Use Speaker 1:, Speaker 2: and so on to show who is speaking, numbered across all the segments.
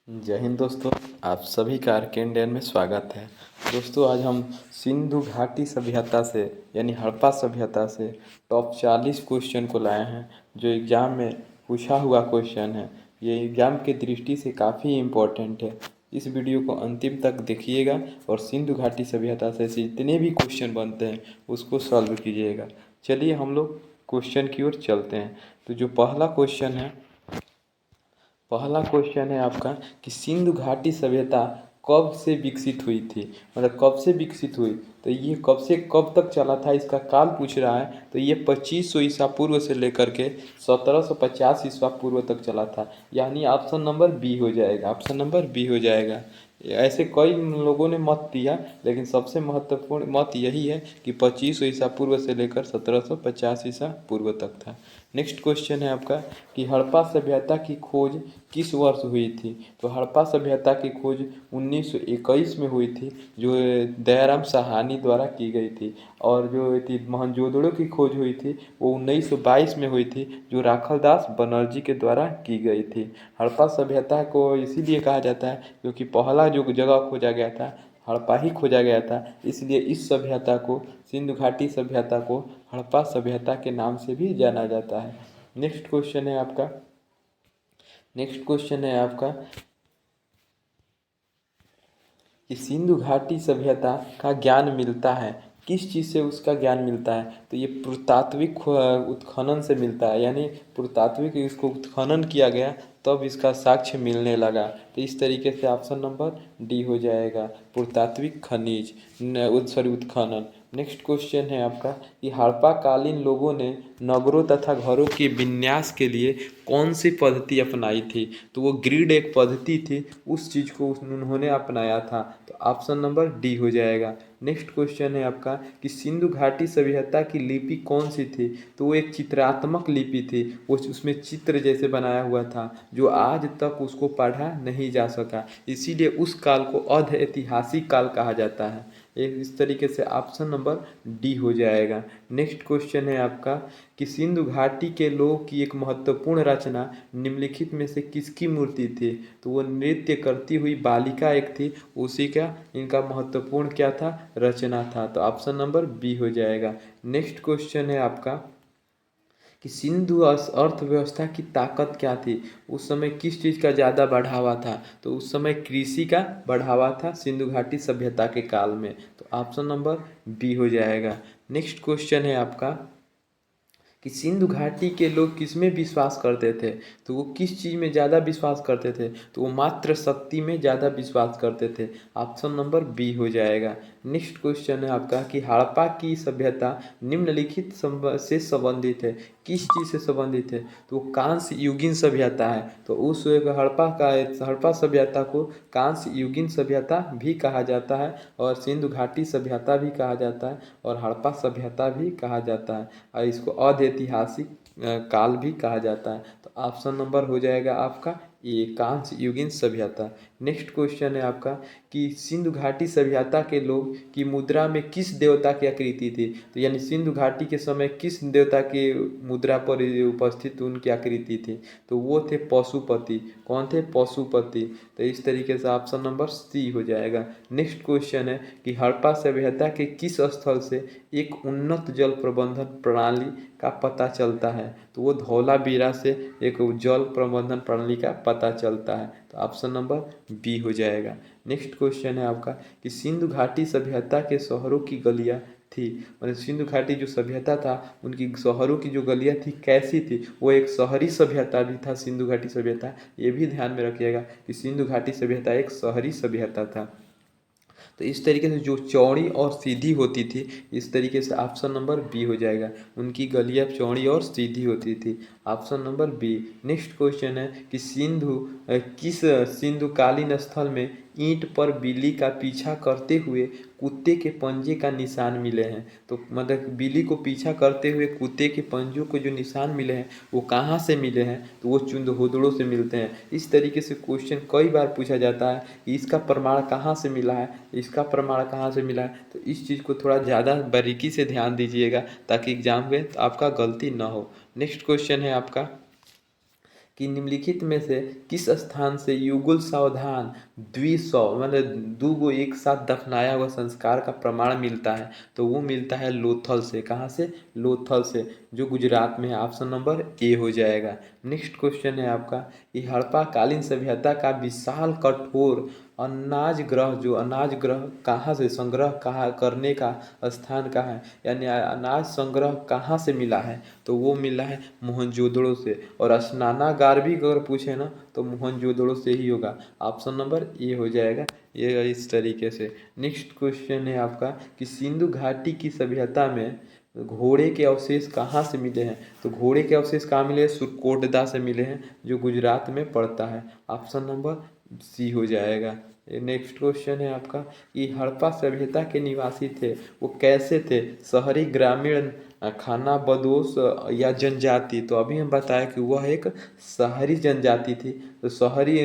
Speaker 1: जय हिंद दोस्तों। आप सभी का आर्केन डैन में स्वागत है। दोस्तों आज हम सिंधु घाटी सभ्यता से यानी हड़प्पा सभ्यता से टॉप 40 क्वेश्चन को लाए हैं जो एग्ज़ाम में पूछा हुआ क्वेश्चन है। ये एग्ज़ाम की दृष्टि से काफ़ी इम्पोर्टेंट है। इस वीडियो को अंतिम तक देखिएगा और सिंधु घाटी सभ्यता से जितने भी क्वेश्चन बनते हैं उसको सॉल्व कीजिएगा। चलिए हम लोग क्वेश्चन की ओर चलते हैं। तो जो पहला क्वेश्चन है आपका कि सिंधु घाटी सभ्यता कब से विकसित हुई थी, मतलब कब से विकसित हुई। तो ये कब से कब तक चला था इसका काल पूछ रहा है। तो ये 2500 ईसा पूर्व से लेकर के 1750 ईसा पूर्व तक चला था, यानी ऑप्शन नंबर बी हो जाएगा। ऑप्शन नंबर बी हो जाएगा। ऐसे कई लोगों ने मत दिया लेकिन सबसे महत्वपूर्ण मत यही है कि 2500 ईसा पूर्व से लेकर 1750 ईसा पूर्व तक था। नेक्स्ट क्वेश्चन है आपका कि हड़प्पा सभ्यता की खोज किस वर्ष हुई थी। तो हड़प्पा सभ्यता की खोज 1921 में हुई थी, जो दयाराम साहनी द्वारा की गई थी। और जो थी मोहनजोदड़ो की खोज हुई थी वो 1922 में हुई थी, जो राखलदास बनर्जी के द्वारा की गई थी। हड़प्पा सभ्यता को इसीलिए कहा जाता है क्योंकि पहला जो जगह खोजा गया था हड़प्पा ही खोजा गया था, इसलिए इस सभ्यता को सिंधु घाटी सभ्यता को हड़प्पा सभ्यता के नाम से भी जाना जाता है। नेक्स्ट क्वेश्चन है आपका कि सिंधु घाटी सभ्यता का ज्ञान मिलता है, किस चीज़ से उसका ज्ञान मिलता है। तो ये पुरातात्विक उत्खनन से मिलता है, यानी पुरातात्विक इसको उत्खनन किया गया तब इसका साक्ष्य मिलने लगा। तो इस तरीके से ऑप्शन नंबर डी हो जाएगा, पुरातात्विक खनिज उत्खनन। नेक्स्ट क्वेश्चन है आपका कि हड़प्पा कालीन लोगों ने नगरों तथा घरों के विन्यास के लिए कौन सी पद्धति अपनाई थी। तो वो ग्रिड एक पद्धति थी, उस चीज़ को उन्होंने अपनाया था। तो ऑप्शन नंबर डी हो जाएगा। नेक्स्ट क्वेश्चन है आपका कि सिंधु घाटी सभ्यता की लिपि कौन सी थी। तो वो एक चित्रात्मक लिपि थी, वो उसमें चित्र जैसे बनाया हुआ था जो आज तक उसको पढ़ा नहीं जा सका, इसीलिए उस काल को अर्ध ऐतिहासिक काल कहा जाता है। इस तरीके से ऑप्शन नंबर डी हो जाएगा। नेक्स्ट क्वेश्चन है आपका कि सिंधु घाटी के लोगों की एक महत्वपूर्ण रचना निम्नलिखित में से किसकी मूर्ति थी। तो वो नृत्य करती हुई बालिका एक थी, उसी का इनका महत्वपूर्ण क्या था, रचना था। तो ऑप्शन नंबर बी हो जाएगा। नेक्स्ट क्वेश्चन है आपका कि सिंधु अर्थव्यवस्था की ताकत क्या थी, उस समय किस चीज़ का ज़्यादा बढ़ावा था। तो उस समय कृषि का बढ़ावा था सिंधु घाटी सभ्यता के काल में। तो ऑप्शन नंबर बी हो जाएगा। नेक्स्ट क्वेश्चन है आपका कि सिंधु घाटी के लोग किस में विश्वास करते थे। तो वो किस चीज़ में ज़्यादा विश्वास करते थे। तो वो मात्र शक्ति में ज़्यादा विश्वास करते थे। ऑप्शन नंबर बी हो जाएगा। नेक्स्ट क्वेश्चन है आपका कि हड़प्पा की सभ्यता निम्नलिखित से संबंधित है, किस चीज़ से संबंधित है। तो वो कांस्य युगीन सभ्यता है। तो उस हड़प्पा सभ्यता को कांस्य युगीन सभ्यता भी कहा जाता है, और सिंधु घाटी सभ्यता भी कहा जाता है, और हड़प्पा सभ्यता भी कहा जाता है, और इसको ऐतिहासिक काल भी कहा जाता है। तो ऑप्शन नंबर हो जाएगा आपका ये, कांस्य युगीन सभ्यता। नेक्स्ट क्वेश्चन है आपका कि सिंधु घाटी सभ्यता के लोग की मुद्रा में किस देवता की आकृति थी। तो यानी सिंधु घाटी के समय किस देवता के मुद्रा पर उपस्थित उनकी आकृति थी। तो वो थे पशुपति। कौन थे, पशुपति। तो इस तरीके से ऑप्शन नंबर सी हो जाएगा। नेक्स्ट क्वेश्चन है कि हड़प्पा सभ्यता के किस स्थल से एक उन्नत जल प्रबंधन प्रणाली का पता चलता है। तो वो धौलावीरा से एक जल प्रबंधन प्रणाली का पता चलता है। तो ऑप्शन नंबर बी हो जाएगा। नेक्स्ट क्वेश्चन है आपका कि सिंधु घाटी सभ्यता के शहरों की गलियाँ थी, मतलब सिंधु घाटी जो सभ्यता था उनकी शहरों की जो गलियाँ थी कैसी थी। वो एक शहरी सभ्यता भी था सिंधु घाटी सभ्यता। ये भी ध्यान में रखिएगा कि सिंधु घाटी सभ्यता एक शहरी सभ्यता था। तो इस तरीके से जो चौड़ी और सीधी होती थी, इस तरीके से ऑप्शन नंबर बी हो जाएगा। उनकी गलियाँ चौड़ी और सीधी होती थी। Option number B. Next question है कि किस सिंधुकालीन स्थल में ईंट पर बिल्ली का पीछा करते हुए कुत्ते के पंजे का निशान मिले हैं। तो मतलब बिल्ली को पीछा करते हुए कुत्ते के पंजों को जो निशान मिले हैं वो कहाँ से मिले हैं। तो वो चुंदहुदड़ों से मिलते हैं। इस तरीके से क्वेश्चन कई बार पूछा जाता है कि इसका प्रमाण कहाँ से मिला है, इसका प्रमाण कहाँ से मिला है। तो इस चीज़ को थोड़ा ज़्यादा बारीकी से ध्यान दीजिएगा ताकि एग्जाम में आपका गलती ना हो। नेक्स्ट क्वेश्चन है आपका कि निम्नलिखित में से किस स्थान से युगल सावधान द्विसौ मतलब दो गो एक साथ दफनाया हुआ संस्कार का प्रमाण मिलता है, तो वो मिलता है लोथल से। कहाँ से? लोथल से, जो गुजरात में है। ऑप्शन नंबर ए हो जाएगा। नेक्स्ट क्वेश्चन है आपका कि हड़प्पा कालीन सभ्यता का विशाल कठोर अनाज ग्रह, जो अनाज ग्रह कहाँ से संग्रह कहाँ करने का स्थान कहाँ है, यानी अनाज संग्रह कहाँ से मिला है, तो वो मिला है मोहनजोदड़ो से। और स्नानागार भी अगर पूछे ना तो मोहनजोदड़ो से ही होगा। ऑप्शन नंबर ए हो जाएगा ये इस तरीके से। नेक्स्ट क्वेश्चन है आपका कि सिंधु घाटी की सभ्यता में घोड़े के अवशेष कहाँ से मिले हैं, तो घोड़े के अवशेष कहाँ मिले हैं? सुरकोटदा से मिले हैं, जो गुजरात में पड़ता है। ऑप्शन नंबर सी हो जाएगा। नेक्स्ट क्वेश्चन है आपका कि हड़प्पा सभ्यता के निवासी थे वो कैसे थे? शहरी, ग्रामीण, खानाबदोश या जनजाति? तो अभी हम बताया कि वह एक शहरी जनजाति थी, तो शहरी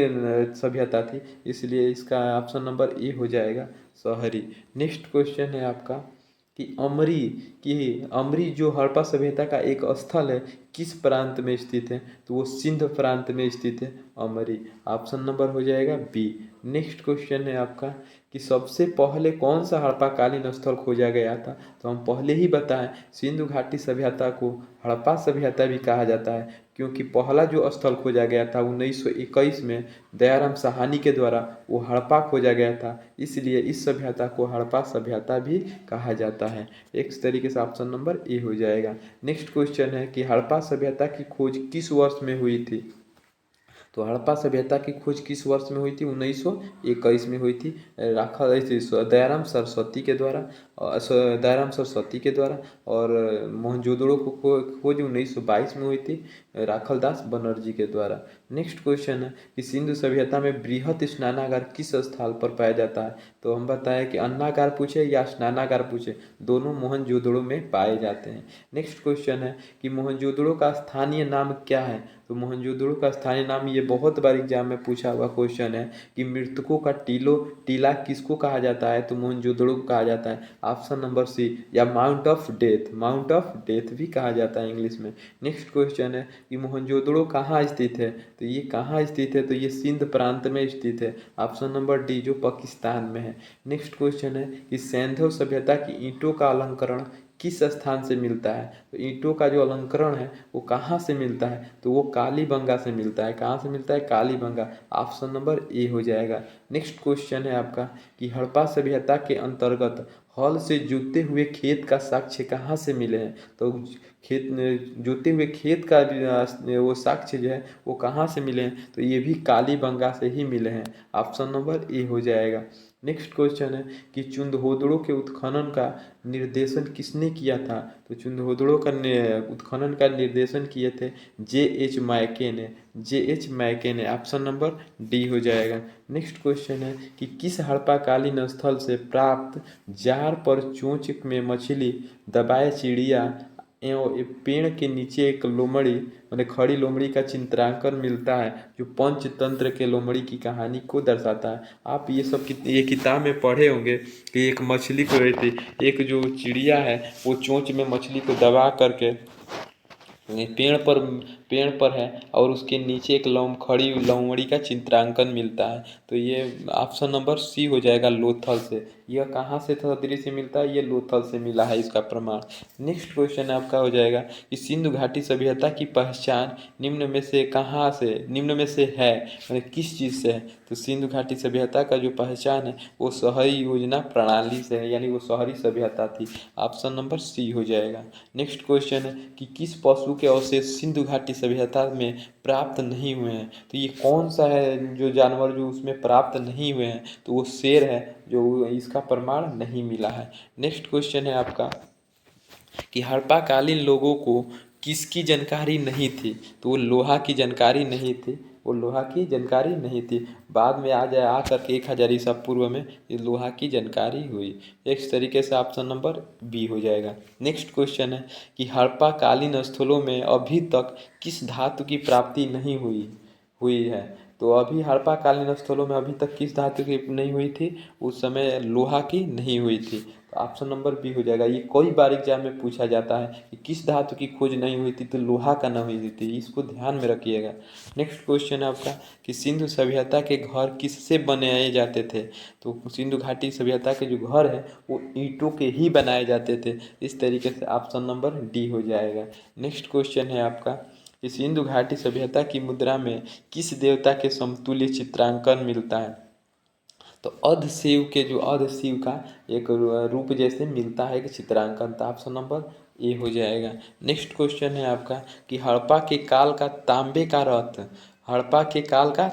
Speaker 1: सभ्यता थी, इसलिए इसका ऑप्शन नंबर ए हो जाएगा, शहरी। नेक्स्ट क्वेश्चन है आपका कि अमरी जो हड़प्पा सभ्यता का एक स्थल है किस प्रांत में स्थित है, तो वो सिंध प्रांत में स्थित है अमरी। ऑप्शन नंबर हो जाएगा बी। नेक्स्ट क्वेश्चन है आपका कि सबसे पहले कौन सा हड़प्पा कालीन स्थल खोजा गया था, तो हम पहले ही बताएं सिंधु घाटी सभ्यता को हड़प्पा सभ्यता भी कहा जाता है, क्योंकि पहला जो स्थल खोजा गया था 1921 में दयाराम साहनी के द्वारा वो हड़प्पा खोजा गया था, इसलिए इस सभ्यता को हड़प्पा सभ्यता भी कहा जाता है। एक तरीके से ऑप्शन नंबर ए हो जाएगा। नेक्स्ट क्वेश्चन है कि हड़प्पा सभ्यता की खोज किस वर्ष में हुई थी, तो हड़प्पा सभ्यता की खोज किस वर्ष में हुई थी? 1921 में हुई थी। दयाराम सरस्वती के द्वारा, दयाराम सरस्वती के द्वारा। और मोहनजोदड़ो को खोज 1922 में हुई थी राखलदास बनर्जी के द्वारा। नेक्स्ट क्वेश्चन है कि सिंधु सभ्यता में बृहत स्नानागार किस स्थल पर पाया जाता है, तो हम बताएं कि अन्नागार पूछे या स्नानागार पूछे, दोनों मोहनजोदड़ो में पाए जाते हैं। नेक्स्ट क्वेश्चन है कि मोहनजोदड़ो का स्थानीय नाम क्या है, तो मोहनजोदड़ो का स्थानीय नाम, ये बहुत बार एग्जाम में पूछा हुआ क्वेश्चन है कि मृतकों का टीला किसको कहा जाता है, तो मोहनजोदड़ो को कहा जाता है। Option number C. या माउंट ऑफ डेथ भी कहा जाता है इंग्लिश में। नेक्स्ट क्वेश्चन है कि मोहनजोदड़ो कहाँ स्थित है, तो ये कहाँ स्थित है, तो ये सिंध प्रांत में स्थित है। ऑप्शन नंबर डी, जो पाकिस्तान में है। नेक्स्ट क्वेश्चन है कि सैंधव सभ्यता की ईंटों का अलंकरण किस स्थान से मिलता है, तो ईंटों का जो अलंकरण है वो कहाँ से मिलता है, तो वो कालीबंगा से मिलता है। कहाँ से मिलता है? कालीबंगा। ऑप्शन नंबर ए हो जाएगा। नेक्स्ट क्वेश्चन है आपका कि हड़प्पा सभ्यता के अंतर्गत हल से जोते हुए खेत का साक्ष्य कहाँ से मिले हैं, तो खेत जोते हुए खेत का वो साक्ष्य जो है वो कहाँ से मिले हैं, तो ये भी कालीबंगा से ही मिले हैं। ऑप्शन नंबर ए हो जाएगा। नेक्स्ट क्वेश्चन है कि चुंदहोदड़ो के उत्खनन का निर्देशन किसने किया था, तो चुंदहोदड़ो का उत्खनन का निर्देशन किए थे जे एच मैके ने। ऑप्शन नंबर डी हो जाएगा। नेक्स्ट क्वेश्चन है कि किस हड़प्पा कालीन स्थल से प्राप्त जार पर चोंच में मछली, दबाए चिड़िया एवं पेड़ के नीचे एक लोमड़ी मतलब खड़ी लोमड़ी का चित्रांकन मिलता है, जो पंचतंत्र के लोमड़ी की कहानी को दर्शाता है। आप ये सब ये किताब में पढ़े होंगे कि एक मछली को रहती, एक जो चिड़िया है वो चोंच में मछली को दबा करके पेड़ पर है और उसके नीचे एक खड़ी लोमड़ी का चित्रांकन मिलता है, तो ये ऑप्शन नंबर सी हो जाएगा, लोथल से। यह कहाँ से दृश्य मिलता है? ये लोथल से मिला है इसका प्रमाण। नेक्स्ट क्वेश्चन आपका हो जाएगा कि सिंधु घाटी सभ्यता की पहचान निम्न में से है, यानी किस चीज़ से है, तो सिंधु घाटी सभ्यता का जो पहचान है वो शहरी योजना प्रणाली से है, यानी वो शहरी सभ्यता थी। ऑप्शन नंबर सी हो जाएगा। नेक्स्ट क्वेश्चन है कि किस पशु के अवशेष सिंधु घाटी सभ्यता में प्राप्त नहीं हुए हैं, तो ये कौन सा है जो जानवर जो उसमें प्राप्त नहीं हुए हैं, तो वो शेर है, जो इसका प्रमाण नहीं मिला है। नेक्स्ट क्वेश्चन है आपका कि हड़प्पा कालीन लोगों को किसकी जानकारी नहीं थी, तो वो लोहा की जानकारी नहीं थी, बाद में आ करके 1000 ईसा पूर्व में ये लोहा की जानकारी हुई। इस तरीके से ऑप्शन नंबर बी हो जाएगा। नेक्स्ट क्वेश्चन है कि हड़प्पा कालीन स्थलों में अभी तक किस धातु की प्राप्ति नहीं हुई है, तो अभी हड़प्पा कालीन स्थलों में अभी तक किस धातु की नहीं हुई थी, उस समय लोहा की नहीं हुई थी। तो ऑप्शन नंबर बी हो जाएगा। ये कई बार एग्जाम में पूछा जाता है कि किस धातु की खोज नहीं हुई थी, तो लोहा का नहीं हुई थी, इसको ध्यान में रखिएगा। नेक्स्ट क्वेश्चन है आपका कि सिंधु सभ्यता के घर किससे बनाए जाते थे। तो सिंधु घाटी सभ्यता के जो घर है वो ईंटों के ही बनाए जाते थे। इस तरीके से ऑप्शन नंबर डी हो जाएगा। नेक्स्ट क्वेश्चन है आपका कि सिंधु घाटी सभ्यता की मुद्रा में किस देवता के समतुल्य चित्रांकन मिलता है। तो अर्ध शिव के जो अर्ध शिव का एक रूप जैसे मिलता है कि चित्रांकन, तो ऑप्शन नंबर ए हो जाएगा। नेक्स्ट क्वेश्चन है आपका कि हड़प्पा के काल का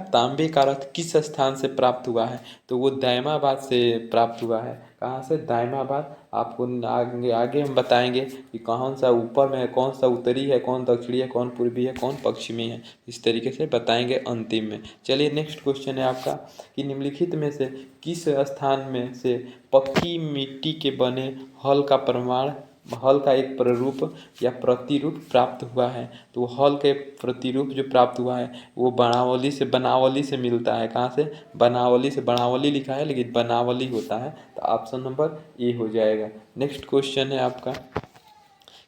Speaker 1: तांबे का रथ किस स्थान से प्राप्त हुआ है। तो वो दायमाबाद से प्राप्त हुआ है। कहाँ से? दायमाबाद। आपको आगे आगे हम बताएंगे कि कौन सा ऊपर में है, कौन सा उत्तरी है, कौन दक्षिणी है, कौन पूर्वी है, कौन पश्चिमी है, इस तरीके से बताएंगे अंतिम में। चलिए नेक्स्ट क्वेश्चन है आपका कि निम्नलिखित में से किस स्थान में से पक्की मिट्टी के बने हल का एक प्रारूप या प्रतिरूप प्राप्त हुआ है। तो हल के प्रतिरूप जो प्राप्त हुआ है वो बनावली से मिलता है। कहाँ से? बनावली से। बनावली लिखा है लेकिन बनावली होता है, तो ऑप्शन नंबर ए हो जाएगा। नेक्स्ट क्वेश्चन है आपका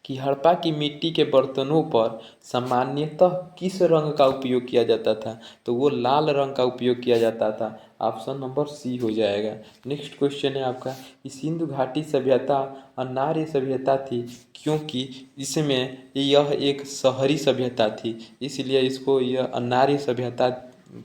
Speaker 1: कि हड़प्पा की मिट्टी के बर्तनों पर सामान्यतः किस रंग का उपयोग किया जाता था। तो वो लाल रंग का उपयोग किया जाता था। ऑप्शन नंबर सी हो जाएगा। नेक्स्ट क्वेश्चन है आपका कि सिंधु घाटी सभ्यता अनार्य सभ्यता थी क्योंकि इसमें यह एक शहरी सभ्यता थी, इसलिए इसको यह अनार्य सभ्यता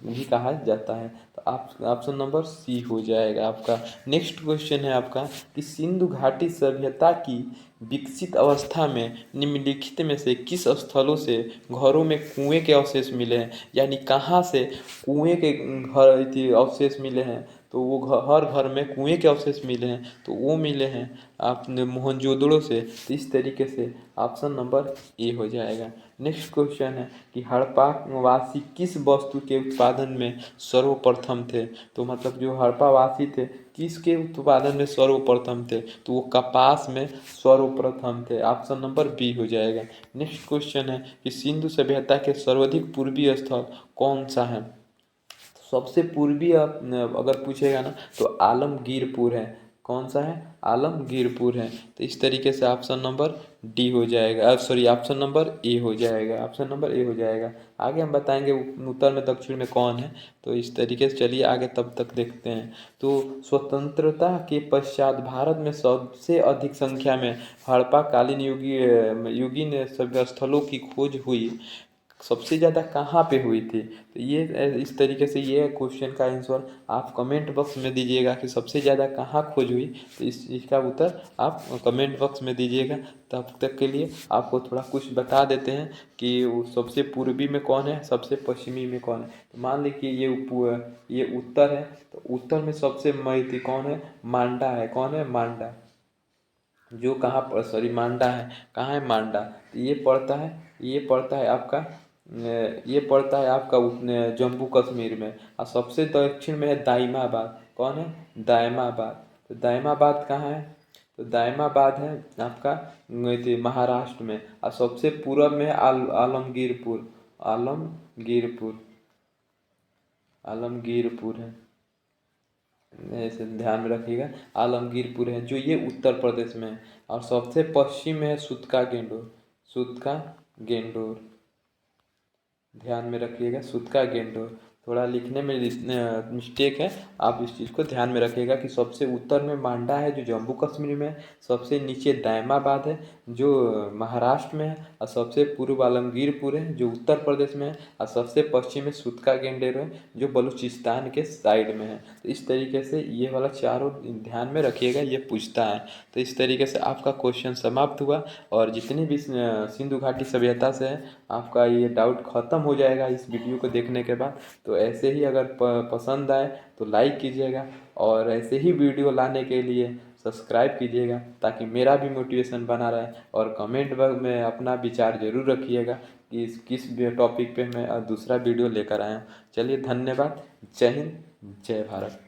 Speaker 1: भी कहा जाता है। तो ऑप्शन नंबर सी हो जाएगा आपका। नेक्स्ट क्वेश्चन है आपका कि सिंधु घाटी सभ्यता की विकसित अवस्था में निम्नलिखित में से किस स्थलों से घरों में कुएं के अवशेष मिले हैं। यानी कहाँ से कुएं के घर अवशेष मिले हैं। तो वो हर घर में कुएं के अवशेष मिले हैं, तो वो मिले हैं आपने मोहनजोदड़ो से। तो इस तरीके से ऑप्शन नंबर ए हो जाएगा। नेक्स्ट क्वेश्चन है कि हड़प्पा वासी किस वस्तु के उत्पादन में सर्वप्रथम थे। तो मतलब जो हड़प्पा वासी थे किसके उत्पादन में सर्वप्रथम थे। तो वो कपास में सर्वप्रथम थे। ऑप्शन नंबर बी हो जाएगा। नेक्स्ट क्वेश्चन है कि सिंधु सभ्यता के सर्वाधिक पूर्वी स्थल कौन सा है। सबसे पूर्वी अगर पूछेगा ना तो आलमगीरपुर है। कौन सा है? आलमगीरपुर है। तो इस तरीके से ऑप्शन नंबर डी हो जाएगा, सॉरी ऑप्शन नंबर ए हो जाएगा। ऑप्शन नंबर ए हो जाएगा। आगे हम बताएंगे उत्तर में दक्षिण में कौन है। तो इस तरीके से चलिए आगे तब तक देखते हैं। तो स्वतंत्रता के पश्चात भारत में सबसे अधिक संख्या में हड़प्पा कालीन युगीन सभ्य स्थलों की खोज हुई। सबसे ज़्यादा कहाँ पे हुई थी। तो ये इस तरीके से ये क्वेश्चन का आंसर आप कमेंट बॉक्स में दीजिएगा कि सबसे ज़्यादा कहाँ खोज हुई। तो इसका उत्तर आप कमेंट बॉक्स में दीजिएगा। तब तक के लिए आपको थोड़ा कुछ बता देते हैं कि वो सबसे पूर्वी में कौन है, सबसे पश्चिमी में कौन है। तो मान लीजिए ये उत्तर है, तो उत्तर में सबसे मध्य कौन है? मांडा है। कौन है? मांडा। जो कहाँ पर, सॉरी मांडा है। कहाँ है? मांडा। तो ये पड़ता है आपका जम्मू कश्मीर में। और सबसे दक्षिण में है दाइमाबाद। कौन है? दाइमाबाद। तो दाइमाबाद कहाँ है? तो दाइमाबाद है आपका महाराष्ट्र में। और सबसे पूर्व में है आलमगीरपुर। आलमगीरपुर आलमगीरपुर है, ऐसे ध्यान में रखिएगा। आलमगीरपुर है जो ये उत्तर प्रदेश में है। और सबसे पश्चिम में है सूतका गेंडोर। सूतका गेंडोर, ध्यान में रखिएगा। सूतका गेंडोर। थोड़ा लिखने में मिस्टेक है, आप इस चीज़ को ध्यान में रखिएगा कि सबसे उत्तर में मांडा है जो जम्मू कश्मीर में है। सबसे नीचे दायमाबाद है जो महाराष्ट्र में है। और सबसे पूर्व आलमगीरपुर है जो उत्तर प्रदेश में है। और सबसे पश्चिम में सूतका गेंडोर है जो बलूचिस्तान के साइड में है। तो इस तरीके से ये वाला चारों ध्यान में रखिएगा, ये पूछता है। तो इस तरीके से आपका क्वेश्चन समाप्त हुआ। और जितनी भी सिंधु घाटी सभ्यता से है आपका ये डाउट ख़त्म हो जाएगा इस वीडियो को देखने के बाद। तो ऐसे ही अगर पसंद आए तो लाइक कीजिएगा, और ऐसे ही वीडियो लाने के लिए सब्सक्राइब कीजिएगा ताकि मेरा भी मोटिवेशन बना रहे। और कमेंट बॉक्स में अपना विचार ज़रूर रखिएगा कि किस टॉपिक पे मैं दूसरा वीडियो लेकर आया हूँ। चलिए धन्यवाद। जय हिंद, जय भारत।